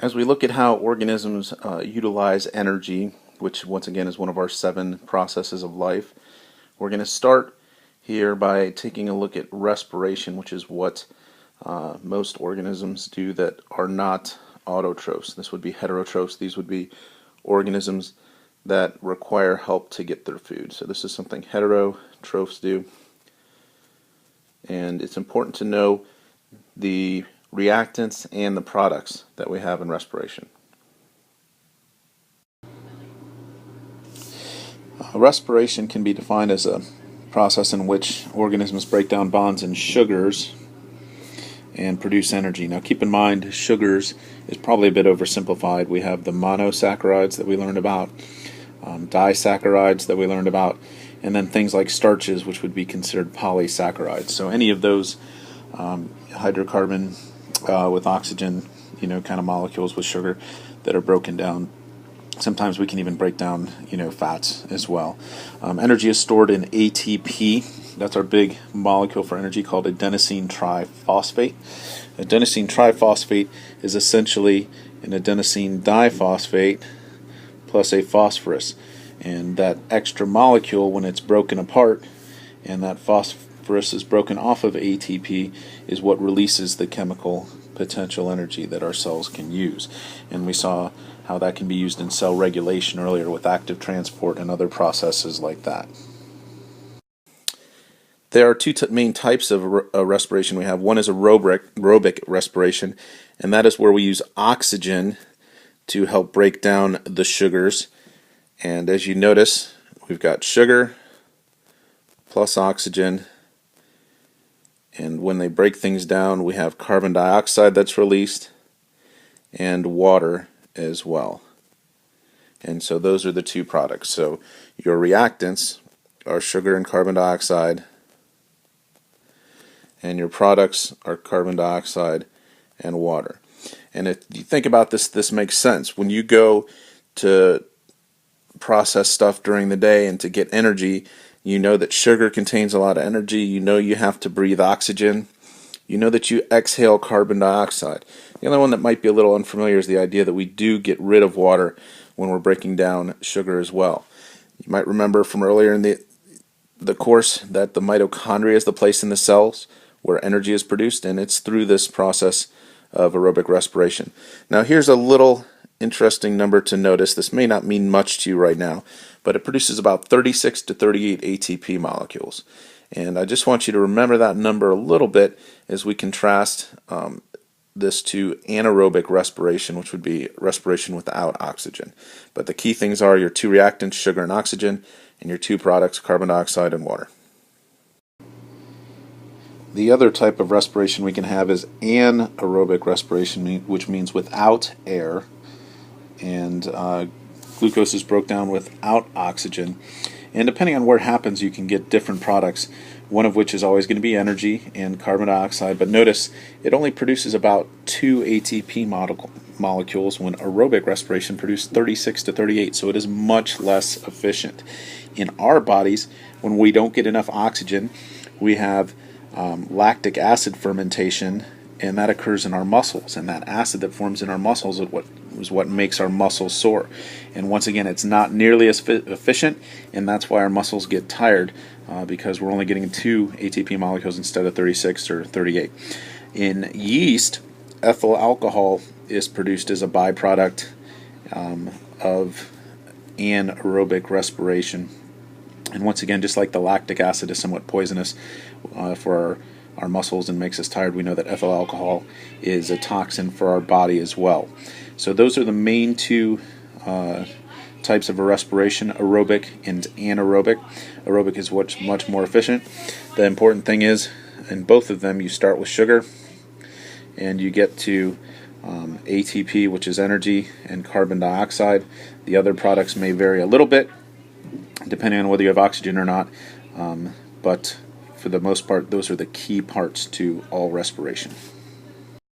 As we look at how organisms utilize energy, which once again is one of our 7 processes of life, we're going to start here by taking a look at respiration, which is what most organisms do that are not autotrophs. This would be heterotrophs. These would be organisms that require help to get their food. So this is something heterotrophs do. And it's important to know the reactants and the products that we have in respiration. Respiration can be defined as a process in which organisms break down bonds in sugars and produce energy. Now keep in mind, sugars is probably a bit oversimplified. We have the monosaccharides that we learned about, disaccharides that we learned about, and then things like starches, which would be considered polysaccharides. So any of those hydrocarbon with oxygen, kind of molecules with sugar that are broken down. Sometimes we can even break down, fats as well. Energy is stored in ATP. That's our big molecule for energy called adenosine triphosphate. Adenosine triphosphate is essentially an adenosine diphosphate plus a phosphorus. And that extra molecule, when it's broken apart and that phosphorus is broken off of ATP, is what releases the chemical potential energy that our cells can use. And we saw how that can be used in cell regulation earlier with active transport and other processes like that. There are two main types of respiration we have. One is aerobic respiration, and that is where we use oxygen to help break down the sugars. And as you notice, we've got sugar plus oxygen, and when they break things down, we have carbon dioxide that's released and water as well. And so those are the two products. So your reactants are sugar and carbon dioxide, and your products are carbon dioxide and water. And if you think about this, this makes sense. When you go to process stuff during the day and to get energy, you know that sugar contains a lot of energy. You know you have to breathe oxygen. You know that you exhale carbon dioxide. The only one that might be a little unfamiliar is the idea that we do get rid of water when we're breaking down sugar as well. You might remember from earlier in the course that the mitochondria is the place in the cells where energy is produced, and it's through this process of aerobic respiration. Now here's a little interesting number to notice. This may not mean much to you right now, but it produces about 36 to 38 ATP molecules. And I just want you to remember that number a little bit as we contrast this to anaerobic respiration, which would be respiration without oxygen. But the key things are your two reactants, sugar and oxygen, and your two products, carbon dioxide and water. The other type of respiration we can have is anaerobic respiration, which means without air. And glucose is broken down without oxygen. And depending on where it happens, you can get different products, one of which is always going to be energy and carbon dioxide. But notice it only produces about 2 ATP molecules when aerobic respiration produces 36 to 38, so it is much less efficient. In our bodies, when we don't get enough oxygen, we have lactic acid fermentation, and that occurs in our muscles. And that acid that forms in our muscles is what makes our muscles sore. And once again, it's not nearly as efficient, and that's why our muscles get tired, because we're only getting 2 ATP molecules instead of 36 or 38. In yeast, ethyl alcohol is produced as a byproduct of anaerobic respiration. And once again, just like the lactic acid is somewhat poisonous for our muscles and makes us tired, we know that ethyl alcohol is a toxin for our body as well. So those are the main two types of respiration, aerobic and anaerobic. Aerobic is what's much more efficient. The important thing is, in both of them, you start with sugar and you get to ATP, which is energy, and carbon dioxide. The other products may vary a little bit depending on whether you have oxygen or not, but for the most part, those are the key parts to all respiration.